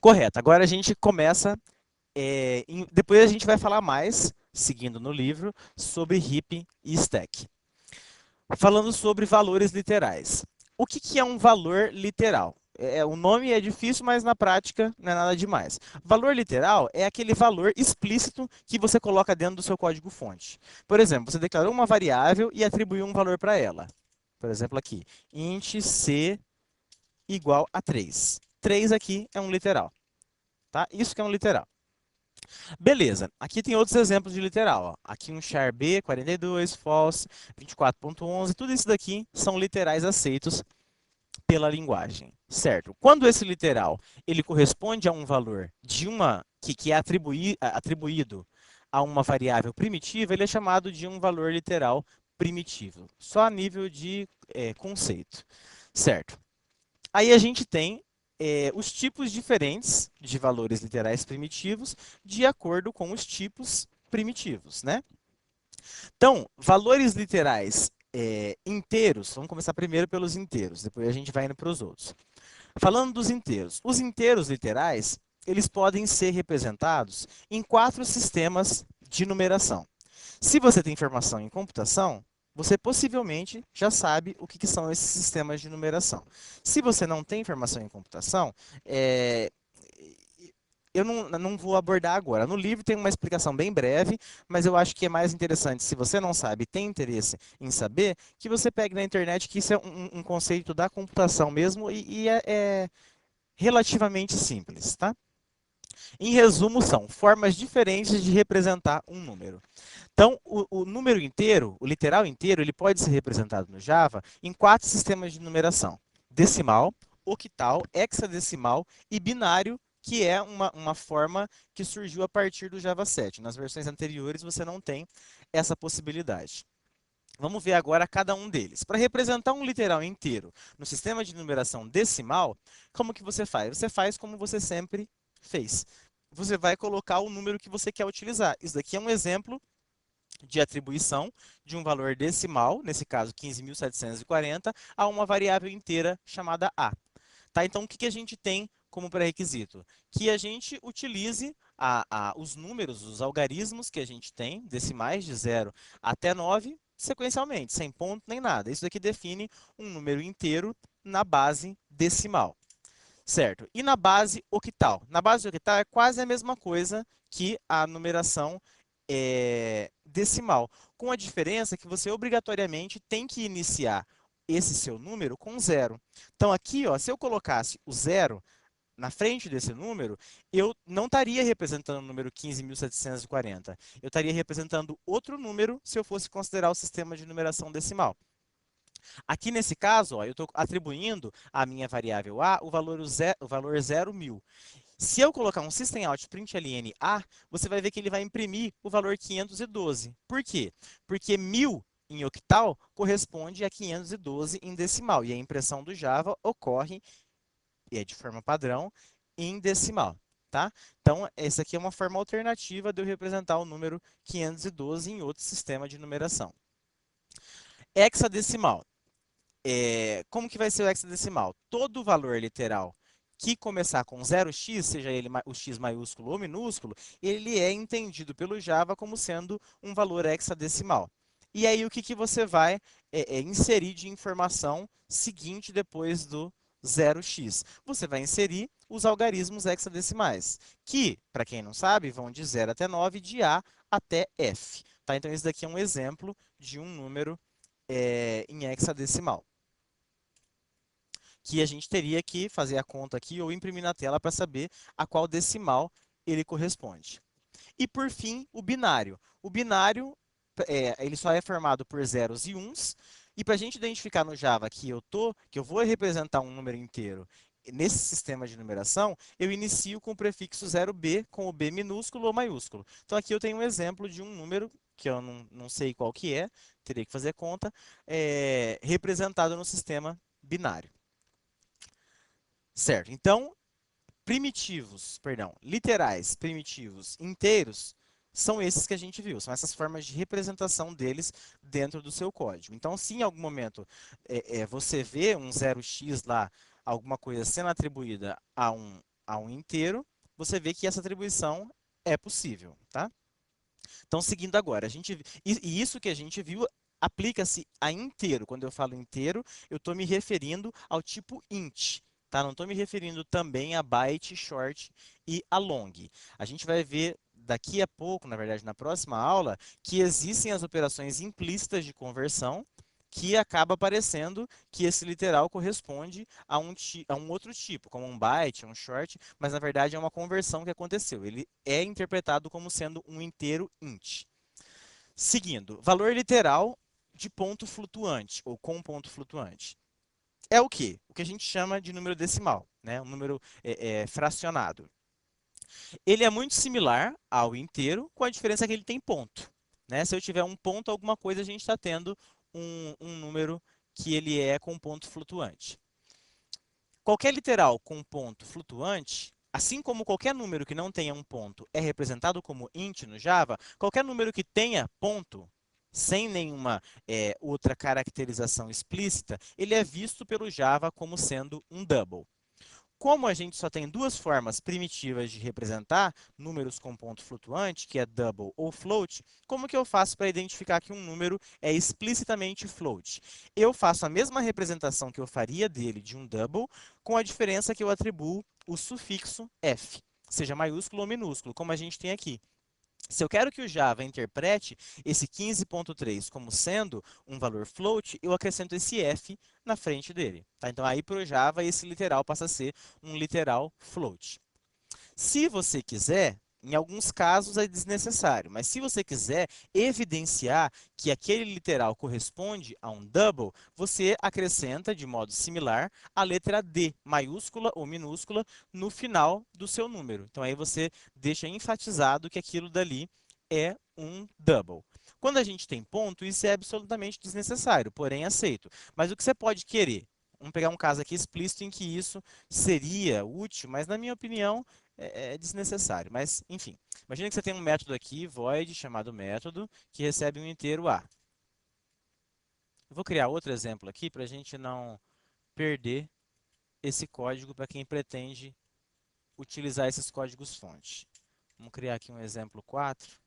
Correto. Agora a gente começa, depois a gente vai falar mais, seguindo no livro, sobre heap e stack. Falando sobre valores literais. O que é um valor literal? O nome é difícil, mas na prática não é nada demais. Valor literal é aquele valor explícito que você coloca dentro do seu código-fonte. Por exemplo, você declarou uma variável e atribuiu um valor para ela. Por exemplo, aqui, int c igual a 3. 3 aqui é um literal. Tá? Isso que é um literal. Beleza, aqui tem outros exemplos de literal. Ó. Aqui um char b, 42, false, 24.11, tudo isso daqui são literais aceitos pela linguagem, certo? Quando esse literal ele corresponde a um valor de uma que é atribuído a uma variável primitiva, ele é chamado de um valor literal primitivo, só a nível de conceito, certo? Aí a gente tem os tipos diferentes de valores literais primitivos de acordo com os tipos primitivos, né? Então, valores literais inteiros, vamos começar primeiro pelos inteiros, depois a gente vai indo para os outros. Falando dos inteiros, os inteiros literais, eles podem ser representados em 4 sistemas de numeração. Se você tem formação em computação, você possivelmente já sabe o que são esses sistemas de numeração. Se você não tem formação em computação, eu não vou abordar agora. No livro tem uma explicação bem breve, mas eu acho que é mais interessante, se você não sabe e tem interesse em saber, que você pegue na internet, que isso é um conceito da computação mesmo e é relativamente simples, tá? Em resumo, são formas diferentes de representar um número. Então, o número inteiro, o literal inteiro, ele pode ser representado no Java em 4 sistemas de numeração: decimal, octal, hexadecimal e binário, que é uma forma que surgiu a partir do Java 7. Nas versões anteriores, você não tem essa possibilidade. Vamos ver agora cada um deles. Para representar um literal inteiro no sistema de numeração decimal, como que você faz? Você faz como você sempre fez. Você vai colocar o número que você quer utilizar. Isso daqui é um exemplo de atribuição de um valor decimal, nesse caso 15.740, a uma variável inteira chamada a. Tá? Então, o que a gente tem como pré-requisito? Que a gente utilize os números, os algarismos que a gente tem, decimais de 0 até 9, sequencialmente, sem ponto nem nada. Isso daqui define um número inteiro na base decimal. Certo. E na base octal? Na base octal é quase a mesma coisa que a numeração decimal, com a diferença que você obrigatoriamente tem que iniciar esse seu número com zero. Então aqui, ó, se eu colocasse o zero na frente desse número, eu não estaria representando o número 15.740. Eu estaria representando outro número se eu fosse considerar o sistema de numeração decimal. Aqui nesse caso, ó, eu estou atribuindo à minha variável a o valor 0.000. Se eu colocar um systemout.println a, você vai ver que ele vai imprimir o valor 512. Por quê? Porque 1000 em octal corresponde a 512 em decimal. E a impressão do Java ocorre, de forma padrão, em decimal. Tá? Então, essa aqui é uma forma alternativa de eu representar o número 512 em outro sistema de numeração. Hexadecimal. Como que vai ser o hexadecimal? Todo valor literal que começar com 0x, seja ele o x maiúsculo ou minúsculo, ele é entendido pelo Java como sendo um valor hexadecimal. E aí, o que você vai inserir de informação seguinte depois do 0x? Você vai inserir os algarismos hexadecimais, que, para quem não sabe, vão de 0 até 9, de A até F. Tá? Então, esse daqui é um exemplo de um número em hexadecimal, que a gente teria que fazer a conta aqui ou imprimir na tela para saber a qual decimal ele corresponde. E, por fim, o binário. O binário ele só é formado por zeros e uns, e para a gente identificar no Java que eu vou representar um número inteiro nesse sistema de numeração, eu inicio com o prefixo 0b, com o b minúsculo ou maiúsculo. Então, aqui eu tenho um exemplo de um número, que eu não sei qual que é, teria que fazer conta, representado no sistema binário. Certo, então, literais, primitivos, inteiros, são esses que a gente viu, são essas formas de representação deles dentro do seu código. Então, se em algum momento você vê um 0x lá, alguma coisa sendo atribuída a a um inteiro, você vê que essa atribuição é possível, tá? Então, seguindo agora, e isso que a gente viu aplica-se a inteiro. Quando eu falo inteiro, eu estou me referindo ao tipo int, tá? Não estou me referindo também a byte, short e a long. A gente vai ver daqui a pouco, na verdade, na próxima aula, que existem as operações implícitas de conversão, que acaba aparecendo que esse literal corresponde a um outro tipo, como um byte, um short, mas na verdade é uma conversão que aconteceu. Ele é interpretado como sendo um inteiro int. Seguindo, valor literal de ponto flutuante, ou com ponto flutuante. É o quê? O que a gente chama de número decimal, né? Um número fracionado. Ele é muito similar ao inteiro, com a diferença que ele tem ponto, né? Se eu tiver um ponto, alguma coisa, a gente está tendo um número que ele é com ponto flutuante. Qualquer literal com ponto flutuante, assim como qualquer número que não tenha um ponto é representado como int no Java, qualquer número que tenha ponto, sem nenhuma outra caracterização explícita, ele é visto pelo Java como sendo um double. Como a gente só tem duas formas primitivas de representar números com ponto flutuante, que é double ou float, como que eu faço para identificar que um número é explicitamente float? Eu faço a mesma representação que eu faria dele de um double, com a diferença que eu atribuo o sufixo f, seja maiúsculo ou minúsculo, como a gente tem aqui. Se eu quero que o Java interprete esse 15.3 como sendo um valor float, eu acrescento esse f na frente dele. Tá? Então, aí para o Java, esse literal passa a ser um literal float. Se você quiser, em alguns casos é desnecessário, mas se você quiser evidenciar que aquele literal corresponde a um double, você acrescenta de modo similar a letra D, maiúscula ou minúscula, no final do seu número. Então aí você deixa enfatizado que aquilo dali é um double. Quando a gente tem ponto, isso é absolutamente desnecessário, porém aceito. Mas o que você pode querer? Vamos pegar um caso aqui explícito em que isso seria útil, mas na minha opinião é desnecessário. Mas, enfim, imagina que você tem um método aqui, void, chamado método, que recebe um inteiro A. Eu vou criar outro exemplo aqui para a gente não perder esse código para quem pretende utilizar esses códigos-fonte. Vamos criar aqui um exemplo 4.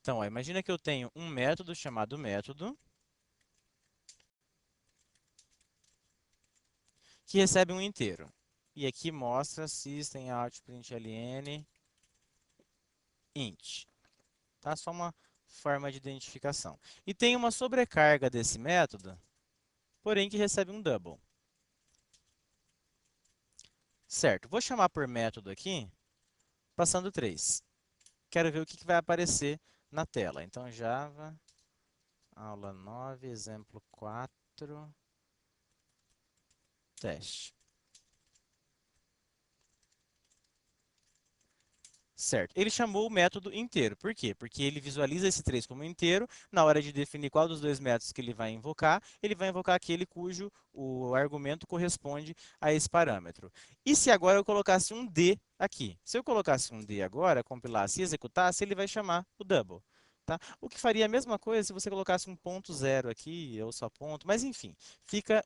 Então, ó, imagina que eu tenho um método chamado método, que recebe um inteiro. E aqui mostra system.out.println int. Tá? Só uma forma de identificação. E tem uma sobrecarga desse método, porém que recebe um double. Certo, vou chamar por método aqui, passando 3. Quero ver o que vai aparecer na tela. Então, Java, aula 9, exemplo 4, teste. Certo. Ele chamou o método inteiro. Por quê? Porque ele visualiza esse 3 como inteiro. Na hora de definir qual dos dois métodos que ele vai invocar aquele cujo o argumento corresponde a esse parâmetro. E se agora eu colocasse um D aqui? Se eu colocasse um D agora, compilasse e executasse, ele vai chamar o double. Tá? O que faria a mesma coisa se você colocasse um ponto zero aqui, ou só ponto, mas enfim, fica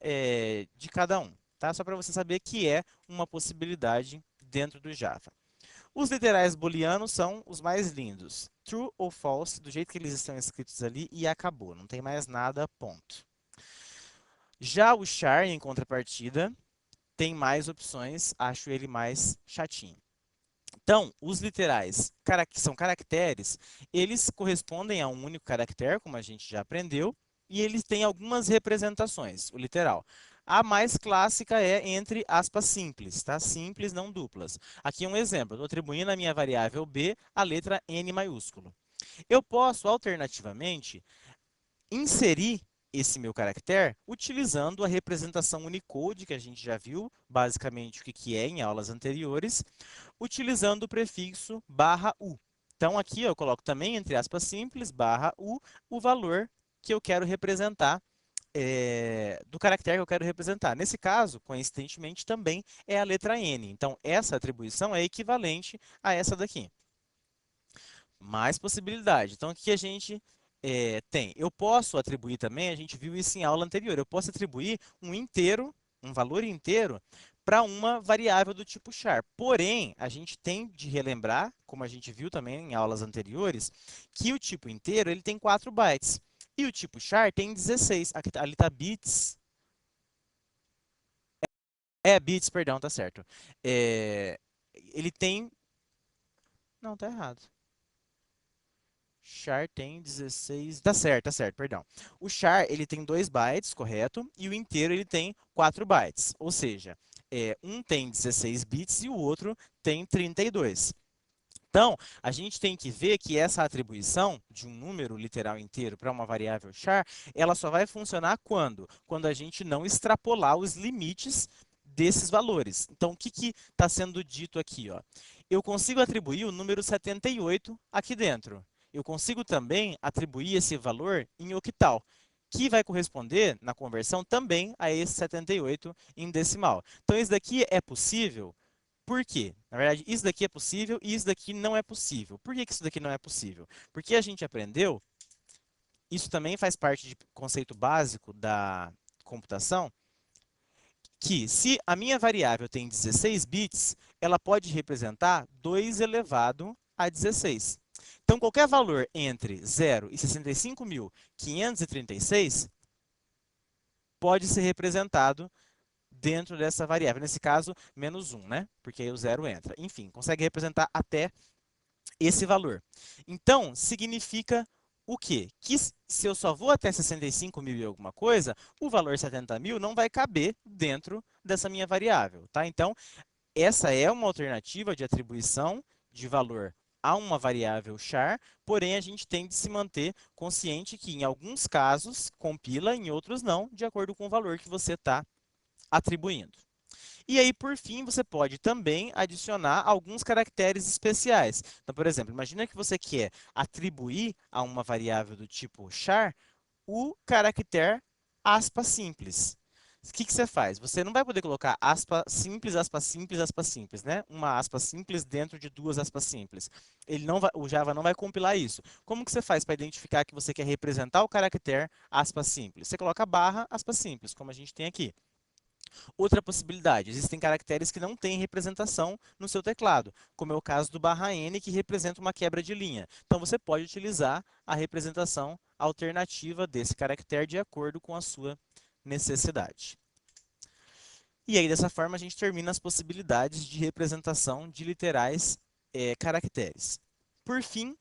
de cada um. Tá? Só para você saber que é uma possibilidade dentro do Java. Os literais booleanos são os mais lindos. True ou false, do jeito que eles estão escritos ali, e acabou. Não tem mais nada, ponto. Já o char, em contrapartida, tem mais opções, acho ele mais chatinho. Então, os literais, que são caracteres, eles correspondem a um único caractere, como a gente já aprendeu, e eles têm algumas representações, o literal. A mais clássica é entre aspas simples, tá? Simples, não duplas. Aqui é um exemplo, estou atribuindo à minha variável b a letra n maiúsculo. Eu posso, alternativamente, inserir esse meu caractere utilizando a representação Unicode, que a gente já viu basicamente o que é em aulas anteriores, utilizando o prefixo /u. Então, aqui eu coloco também, entre aspas simples, /u, o valor que eu quero representar, do caractere que eu quero representar. Nesse caso, coincidentemente, também é a letra N. Então, essa atribuição é equivalente a essa daqui. Mais possibilidade. Então, o que a gente tem? Eu posso atribuir também, a gente viu isso em aula anterior, eu posso atribuir um inteiro, um valor inteiro, para uma variável do tipo char. Porém, a gente tem de relembrar, como a gente viu também em aulas anteriores, que o tipo inteiro ele tem 4 bytes. E o tipo char tem 16. Aqui, ali está bits. Bits, perdão, tá certo. Ele tem. Não, tá errado. Char tem 16. Tá certo, perdão. O char ele tem 2 bytes, correto? E o inteiro ele tem 4 bytes. Ou seja, um tem 16 bits e o outro tem 32. Então, a gente tem que ver que essa atribuição de um número literal inteiro para uma variável char, ela só vai funcionar quando? Quando a gente não extrapolar os limites desses valores. Então, o que está sendo dito aqui? Ó? Eu consigo atribuir o número 78 aqui dentro. Eu consigo também atribuir esse valor em octal, que vai corresponder, na conversão, também a esse 78 em decimal. Então, isso daqui é possível. Por quê? Na verdade, isso daqui é possível e isso daqui não é possível. Por que que isso daqui não é possível? Porque a gente aprendeu, isso também faz parte de conceito básico da computação, que se a minha variável tem 16 bits, ela pode representar 2 elevado a 16. Então, qualquer valor entre 0 e 65.536 pode ser representado dentro dessa variável. Nesse caso, menos 1, né? Porque aí o zero entra. Enfim, consegue representar até esse valor. Então, significa o quê? Que se eu só vou até 65 mil e alguma coisa, o valor 70 mil não vai caber dentro dessa minha variável, tá? Então, essa é uma alternativa de atribuição de valor a uma variável char, porém a gente tem de se manter consciente que em alguns casos compila, em outros não, de acordo com o valor que você está atribuindo. E aí, por fim, você pode também adicionar alguns caracteres especiais. Então, por exemplo, imagina que você quer atribuir a uma variável do tipo char o caractere aspa simples. O que você faz? Você não vai poder colocar aspa simples, né? Uma aspa simples dentro de duas aspas simples. O Java não vai compilar isso. Como que você faz para identificar que você quer representar o caractere aspa simples? Você coloca barra aspa simples, como a gente tem aqui. Outra possibilidade, existem caracteres que não têm representação no seu teclado, como é o caso do "-n", que representa uma quebra de linha. Então, você pode utilizar a representação alternativa desse caractere de acordo com a sua necessidade. E aí, dessa forma, a gente termina as possibilidades de representação de literais caracteres. Por fim,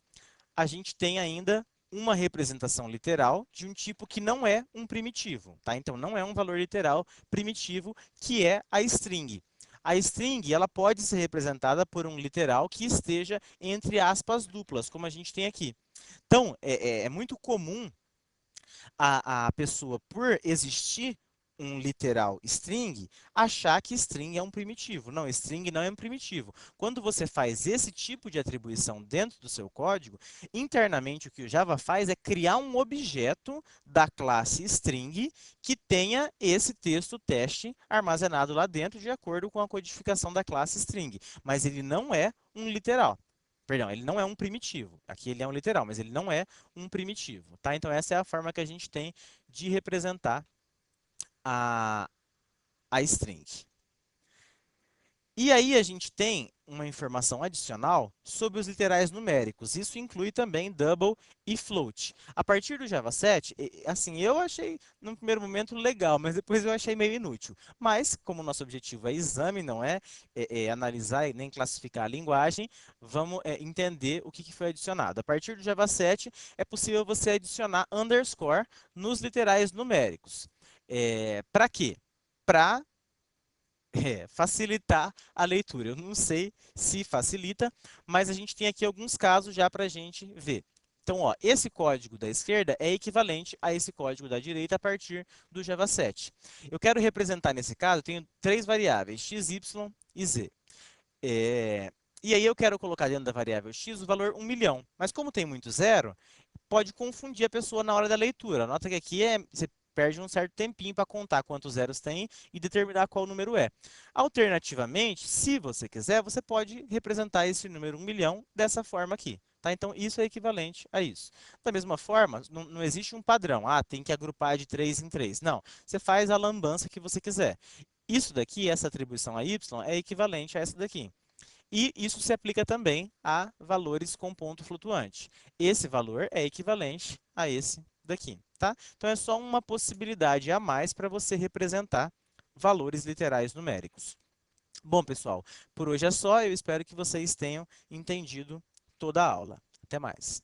a gente tem ainda uma representação literal de um tipo que não é um primitivo, tá? Então, não é um valor literal primitivo, que é a string. A string ela pode ser representada por um literal que esteja entre aspas duplas, como a gente tem aqui. Então, é muito comum a pessoa, por existir um literal string, achar que string é um primitivo. Não, string não é um primitivo. Quando você faz esse tipo de atribuição dentro do seu código, internamente o que o Java faz é criar um objeto da classe string que tenha esse texto teste armazenado lá dentro de acordo com a codificação da classe string. Mas ele não é um literal. Perdão, ele não é um primitivo. Aqui ele é um literal, mas ele não é um primitivo, tá? Então essa é a forma que a gente tem de representar a, a string. E aí a gente tem uma informação adicional sobre os literais numéricos. Isso inclui também double e float. A partir do Java 7, assim, eu achei no primeiro momento legal, mas depois eu achei meio inútil. Mas, como o nosso objetivo é exame, não é analisar e nem classificar a linguagem, vamos entender o que foi adicionado. A partir do Java 7, é possível você adicionar underscore nos literais numéricos. Para quê? Para facilitar a leitura. Eu não sei se facilita, mas a gente tem aqui alguns casos já para a gente ver. Então, ó, esse código da esquerda é equivalente a esse código da direita a partir do Java 7. Eu quero representar, nesse caso, eu tenho três variáveis, x, y e z. E aí eu quero colocar dentro da variável x o valor 1 milhão. Mas como tem muito zero, pode confundir a pessoa na hora da leitura. Nota que aqui você perde um certo tempinho para contar quantos zeros tem e determinar qual número é. Alternativamente, se você quiser, você pode representar esse número 1 milhão dessa forma aqui. Tá? Então, isso é equivalente a isso. Da mesma forma, não existe um padrão. Ah, tem que agrupar de 3 em 3. Não, você faz a lambança que você quiser. Isso daqui, essa atribuição a y, é equivalente a essa daqui. E isso se aplica também a valores com ponto flutuante. Esse valor é equivalente a esse daqui, tá? Então, é só uma possibilidade a mais para você representar valores literais numéricos. Bom, pessoal, por hoje é só. Eu espero que vocês tenham entendido toda a aula. Até mais.